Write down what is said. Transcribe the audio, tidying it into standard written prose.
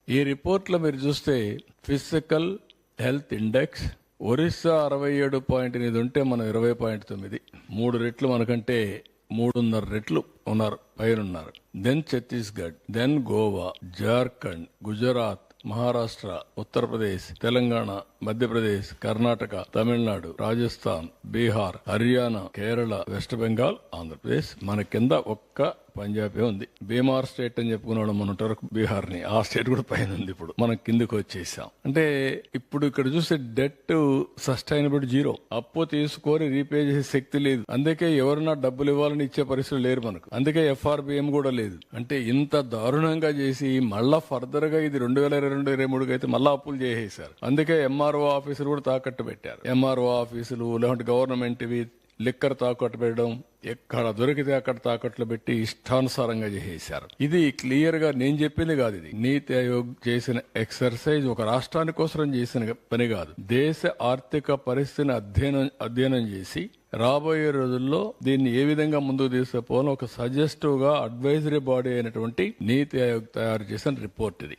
ఈ రిపోర్ట్ లో మీరు చూస్తే ఫిజికల్ హెల్త్ ఇండెక్స్ ఒరిస్సా 67.8 ఉంటే మనం 20.9, 3 రెట్లు మనకంటే 3.5 రెట్లు ఉన్నారు, పైనున్నారు. Then Chhattisgarh, then Goa, Jharkhand, Gujarat, Maharashtra, Uttar Pradesh, Telangana, Madhya Pradesh, Karnataka, Tamil Nadu, Rajasthan, Bihar, Haryana, Kerala, west Bengal, Andhra Pradesh. మన కింద ఒక్క పంజాబే ఉంది. బీమార్ స్టేట్ అని చెప్పుకున్నాడు మన వరకు బీహార్ ని. ఆ స్టేట్ కూడా పైన ఉంది. ఇప్పుడు మనం కిందకి వచ్చేసాం. అంటే ఇప్పుడు ఇక్కడ చూస్తే డెట్ సస్టైనబుల్ 0, అప్పు తీసుకొని రీపే చేసే శక్తి లేదు. అందుకే ఎవరన్నా డబ్బులు ఇవ్వాలని ఇచ్చే పరిస్థితులు లేరు మనకు. అందుకే ఎఫ్ఆర్బిఎం కూడా లేదు. అంటే ఇంత దారుణంగా చేసి మళ్ళా ఫర్దర్ గా ఇది 2022-23 అయితే మళ్ళా అప్పులు చేసేశారు. అందుకే ఎంఆర్ఓ ఆఫీసులు కూడా తాకట్టు పెట్టారు. ఎంఆర్ఓ ఆఫీసులు లేకుంటే గవర్నమెంట్ లిక్కర్ తాకట్టు పెట్టడం, ఎక్కడ దొరికితే అక్కడ తాకట్లు పెట్టి ఇష్టానుసారంగా చేసేశారు. ఇది క్లియర్ గా నేను చెప్పింది కాదు. ఇది నీతి ఆయోగ్ చేసిన ఎక్సర్సైజ్, ఒక రాష్ట్రాని కోసం చేసిన పని కాదు. దేశ ఆర్థిక పరిస్థితిని అధ్యయనం చేసి రాబోయే రోజుల్లో దీన్ని ఏ విధంగా ముందుకు తీసుకుపోవాలో ఒక సజెస్టివ్ గా అడ్వైజరీ బాడీ అయినటువంటి నీతి ఆయోగ్ తయారు చేసిన రిపోర్ట్ ఇది.